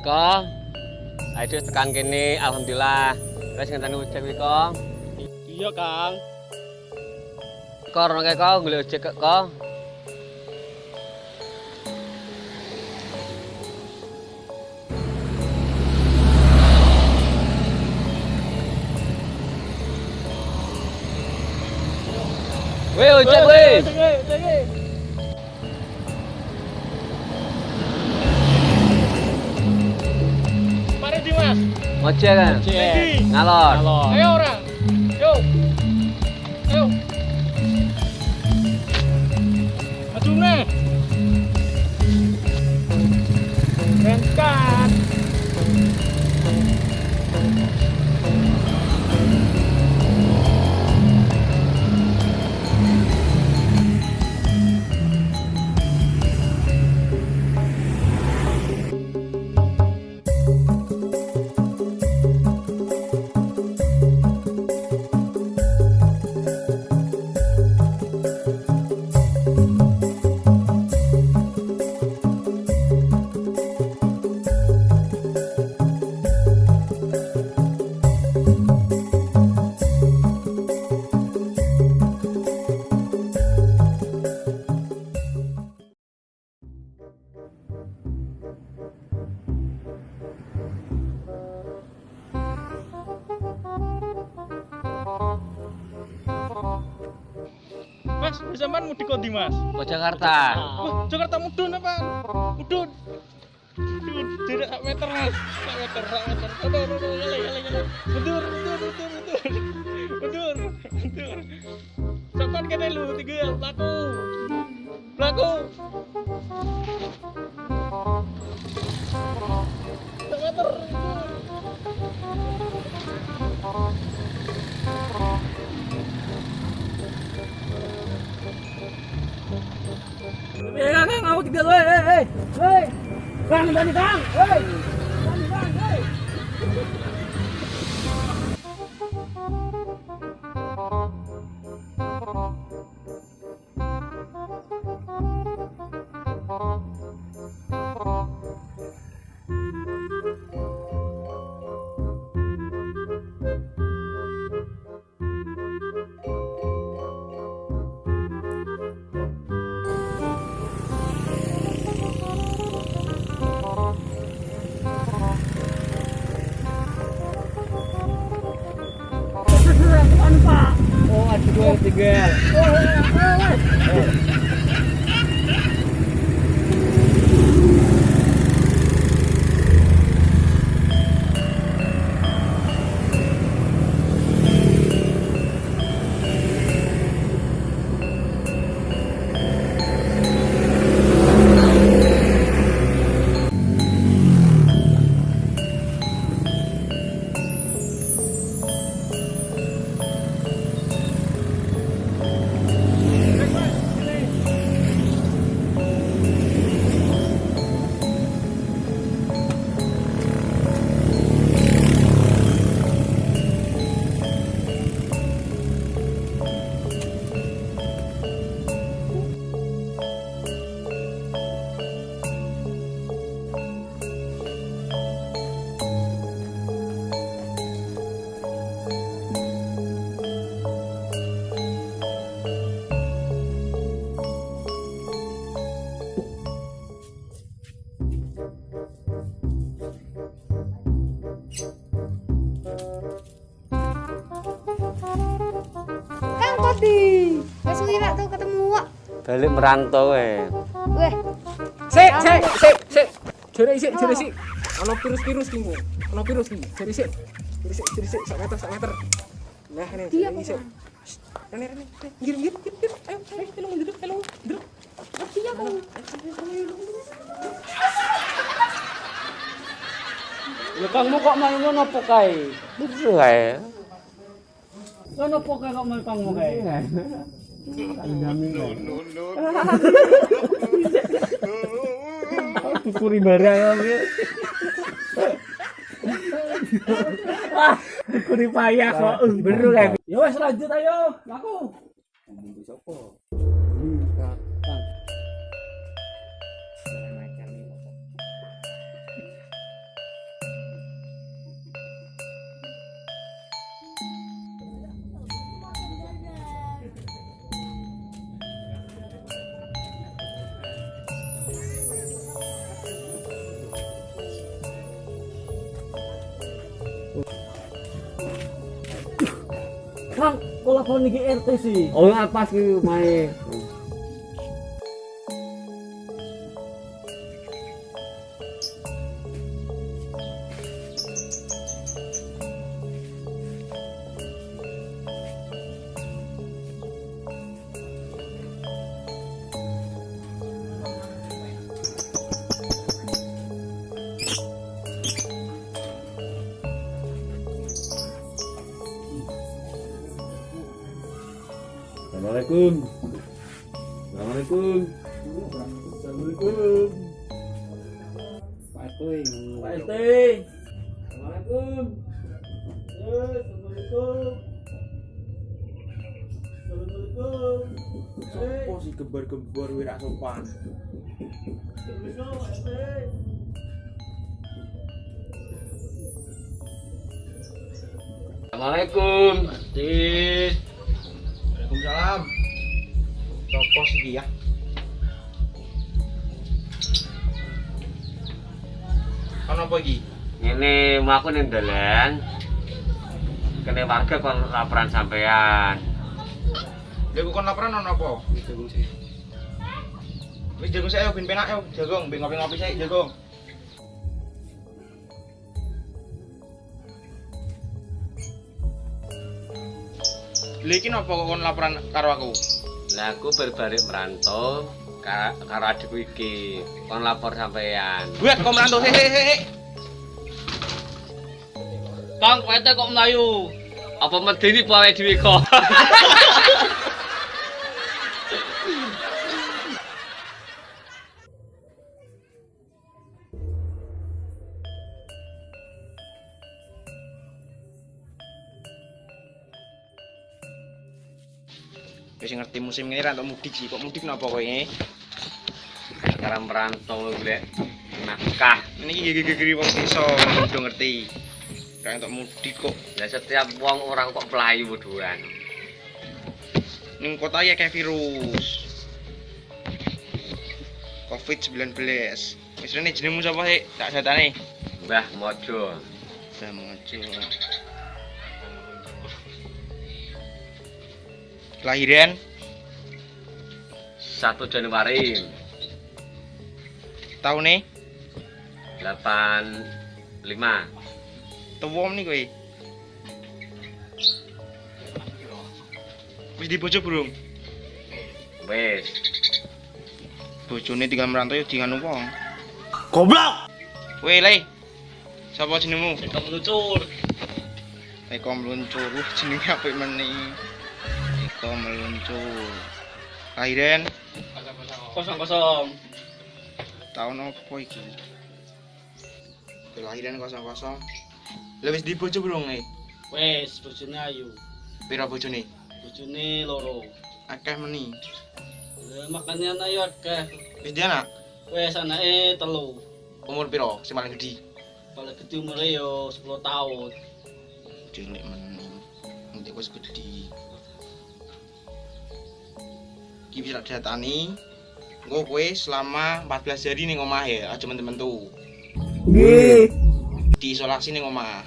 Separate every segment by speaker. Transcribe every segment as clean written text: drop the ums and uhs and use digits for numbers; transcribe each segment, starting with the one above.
Speaker 1: Iko, ayo tekan kene, alhamdulillah. Wis ngenteni ojek Iko.
Speaker 2: Iya, Kang.
Speaker 1: Iko rono kok golek ojek kok. Weh ojek weh.
Speaker 2: Mari Dimas.
Speaker 1: Ojek kan?
Speaker 2: Ojek.
Speaker 1: Ngalor.
Speaker 2: Ayo orang. Yuk. Ayo. Maju nih. Berangkat. Mas, sampean mudik kok Dimas?
Speaker 1: Ke Jakarta.
Speaker 2: Wah, Jakarta mudun apa? Mudun. Mudun, tidak sak meter Mas. Sak meter. Aduh. Mundur. Sampean kene lu tinggal pelaku. Sak meter. Kang, aku tinggal, hei. Kang, bani Kang, hei. Bani Kang, hei. Oh, ada dua tiga.
Speaker 3: Tadi, Mas Wira tuh ketemu Wak.
Speaker 1: Balik merantau
Speaker 3: Weh,
Speaker 2: Sik. Jare sik. Ono virus ki. Ono virus ki. Jare sik. Sak meter. Nah, ini.
Speaker 3: dia
Speaker 2: Sik. Rene. Gir. Ayo, hello.
Speaker 3: dia kok.
Speaker 1: Ya kangmu kok main ngono apa kae? Bener kae.
Speaker 2: Ono apa kok mau kangmu kae? Kuri barang ya. Kuri payah kok. Bener kan? Ya wes lanjut ayo. Laku. Ngomong sapa?
Speaker 4: Kang, kok lapor niki RT sih?
Speaker 1: Oh, apa sih main?
Speaker 4: Assalamualaikum. Assalamualaikum. Assalamualaikum.
Speaker 2: Pak RT.
Speaker 4: Pak RT. Assalamualaikum. Assalamualaikum. Assalamualaikum.
Speaker 2: Sopo sih gembar-gembar wira sopan.
Speaker 4: Assalamualaikum Pak RT.
Speaker 1: Assalamualaikum.
Speaker 2: Waalaikumsalam. Sopo sih ya? Kan apa iki?
Speaker 1: Ini mau aku ning dalan. Kene warga kon laporan sampean.
Speaker 2: Lha kok kon laporan ono apa? Jagung sih. Wis jagung saya ben penak yo, jagung, ben ngopi-ngopi sik jagung. Lha iki napa kok kon laporan karo aku?
Speaker 1: Lah aku berbalik merantau karo adikku iki. Kon lapor sampean.
Speaker 2: Buat kok merantau he.
Speaker 1: Kang, kowe kok mlayu? Apa medeni pawe dhewe kok?
Speaker 2: Wis ngerti musim ini ra entuk mudik sih, kok mudik napa kowe?
Speaker 1: Sekarang merantau golek nafkah.
Speaker 2: Ini gigi-gigi wong desa udah ngerti. Ra entuk mudik kok.
Speaker 1: Lah setiap wong orang kok mlayu bodohan.
Speaker 2: Ning kota ya kayak virus. COVID-19. Wis rene jenengmu sapa sih? Tak datane.
Speaker 1: Mbah Mojo.
Speaker 2: Sama aja. Kelahiran
Speaker 1: 1 Januari
Speaker 2: tahun nih
Speaker 1: 85.
Speaker 2: tuwom nih kowe. Wis dibojo burung?
Speaker 1: Wis.
Speaker 2: Bojone tinggal merantau yo dengan wong.
Speaker 4: Goblok.
Speaker 2: Weh, Le. Sapa jenengmu?
Speaker 4: Eko meluncur.
Speaker 2: Eko meluncur. Jenenge apik meneh. Eko meluncur. Kelahiran
Speaker 4: 00.
Speaker 2: tahun apa iki? Kelahiran 00. Lah wis dibojo burung nih?
Speaker 4: Wes, bojone ayu.
Speaker 2: Pira bojone?
Speaker 4: Bojone loro.
Speaker 2: Akeh meni.
Speaker 4: Makanya anak yo akeh.
Speaker 2: Wis dia anak?
Speaker 4: Wes anake 3.
Speaker 2: Umur pira sing paling gedhi?
Speaker 4: Paling gede umure yo 10 tahun.
Speaker 2: Cilik meni. Nanti wis gedhi. Iki bisa datani. Engko kowe selama 14 hari ning omah ya, aja mentu-mentu.
Speaker 4: Nggih.
Speaker 2: Diisolasi ning omah.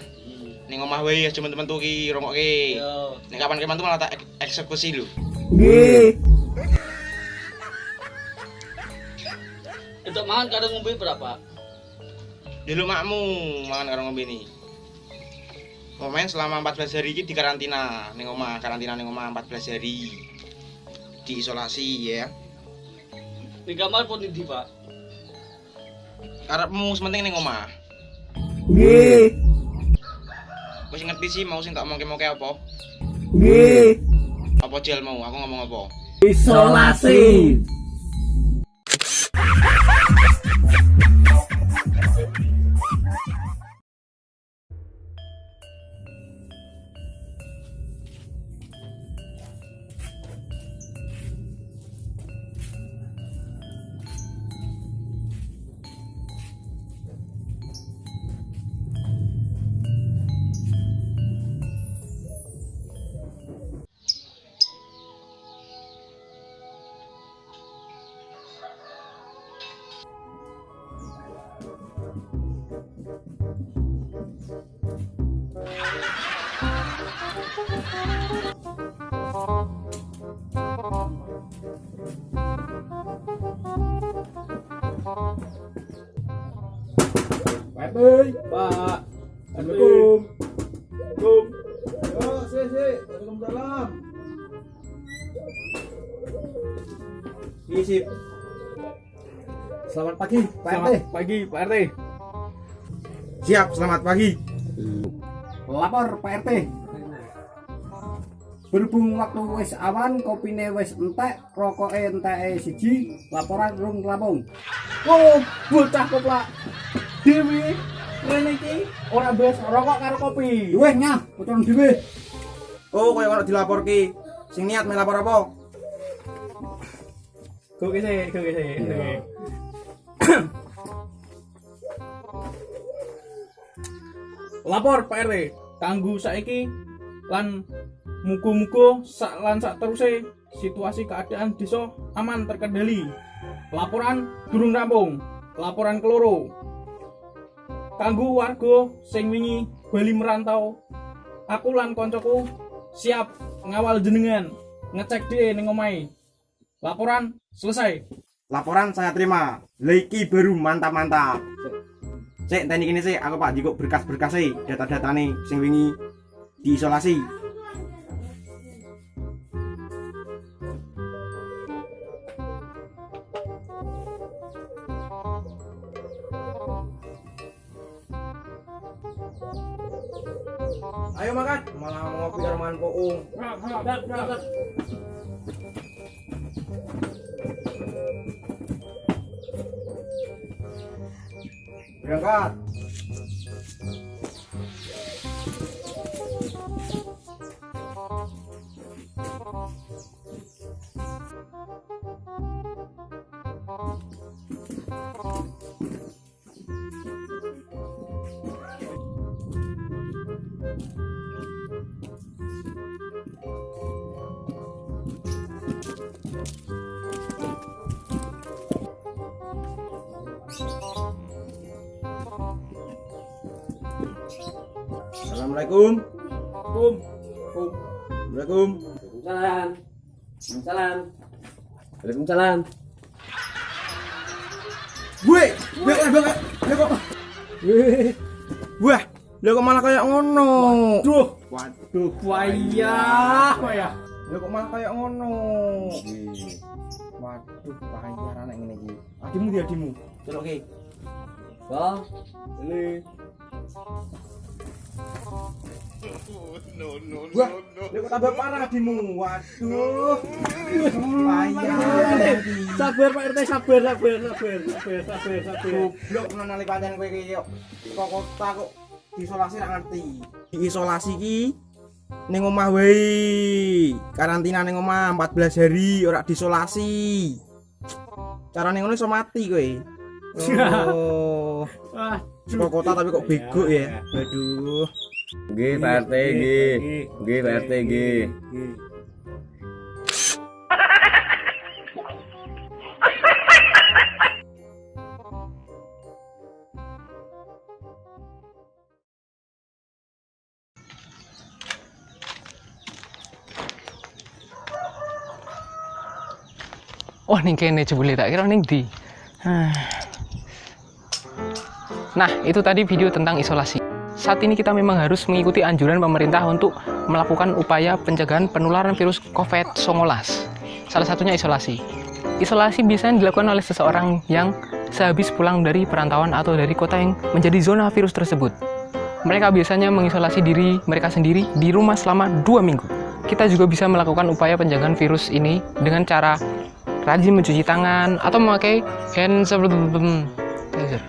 Speaker 2: Ning omah wae aja mentu-mentu ki rungokke.
Speaker 4: Yo.
Speaker 2: Nek kapan kemantu malah tak eksekusi lho.
Speaker 4: Nggih. Itu mangan kadang ngombe berapa?
Speaker 2: Ya lu makmu mangan karo ngombe ni. Momen selama 14 hari iki dikarantina ning omah, karantina ning omah 14 hari. Diisolasi ya.
Speaker 4: Di kamar pun di Pak.
Speaker 2: Karepmu sementing ning omah.
Speaker 4: Nggih.
Speaker 2: Wis ngerti sih mau sing tak omongke-omongke apa?
Speaker 4: Nggih.
Speaker 2: Apa jel mau? Aku ngomong apa?
Speaker 4: Isolasi.
Speaker 5: Pak. Assalamualaikum.
Speaker 6: Oh, sih. Waalaikumsalam.
Speaker 2: Sip.
Speaker 6: Selamat pagi, Pak RT.
Speaker 5: Selamat pagi, Pak RT.
Speaker 2: Siap, selamat pagi.
Speaker 6: Lapor Pak RT. Berhubung waktu wis awan, kopine wis entek, rokoke enteke siji, laporan rung rampung.
Speaker 5: Oh, bocah koplak. Dewi, rene iki ora bes rokok karo kopi.
Speaker 6: Luweh nyah, pocong dhewe.
Speaker 2: Oh, koyo ono dilaporke. Sing niat melapor apa?
Speaker 5: Go kese. Lapor Pak RT, kanggo saiki lan muga-muga sak teruse situasi keadaan desa aman terkendali. Laporan durung rampung. Laporan keloro. Kanggo warga sing wingi bali merantau, aku lan koncoku siap ngawal jenengan, ngecek dhewe ning omahe. Laporan selesai.
Speaker 2: Laporan saya terima. Leki baru mantap-mantap. Cek, tani kini sih, aku Pak Jiko berkas-berkas sih, data-datane sing wingi diisolasi. Ayo makan, malah ngopi karo mangan poung. Berangkat. Assalamualaikum. Assalamualaikum.
Speaker 1: Waalaikumsalam.
Speaker 2: Weh, wah, lha kok malah kayak ngono. Waduh,
Speaker 5: Wayah.
Speaker 2: lha kok malah kayak ngono. Waduh, bahaya anak ngene iki. Adimu di adimu. Celoke.
Speaker 1: Wah, ini
Speaker 2: Wah, lha kok tambah parah adimu. Waduh. Bahaya.
Speaker 5: Sabar Pak RT, sabar.
Speaker 2: Goblok menali pancen kowe iki yo. Kok kota kok diisolasi ra ngerti. Diisolasi ki ning omah wae. Karantina ning omah 14 hari ora diisolasi. Carane ngono iso mati kowe. Oh. Kok kota tapi kok bego ya. Aduh.
Speaker 1: nggih Pak RT nggih. Nggih Pak RT nggih.
Speaker 7: Oh, ning kene jebule tak kira ning ndi. Nah, itu tadi video tentang isolasi. Saat ini kita memang harus mengikuti anjuran pemerintah untuk melakukan upaya pencegahan penularan virus COVID-19. Salah satunya isolasi. Isolasi biasanya dilakukan oleh seseorang yang sehabis pulang dari perantauan atau dari kota yang menjadi zona virus tersebut. Mereka biasanya mengisolasi diri mereka sendiri di rumah selama 2 minggu. Kita juga bisa melakukan upaya pencegahan virus ini dengan cara rajin mencuci tangan atau memakai hand sanitizer.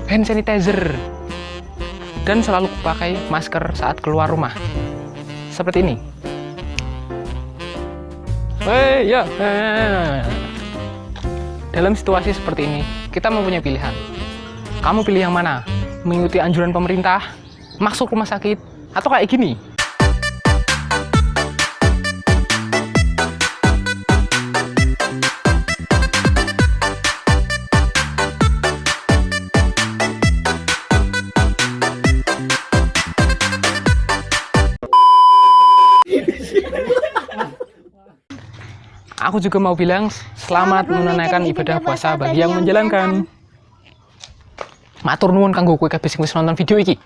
Speaker 7: Hand sanitizer. Dan selalu pakai masker saat keluar rumah. Seperti ini. Dalam situasi seperti ini, kita mempunyai pilihan. Kamu pilih yang mana? Mengikuti anjuran pemerintah, masuk rumah sakit, atau kayak gini? Aku juga mau bilang Selamat menunaikan ibadah puasa bagi yang menjalankan. Matur nuwun kanggo kowe kabeh sing wis nonton video iki.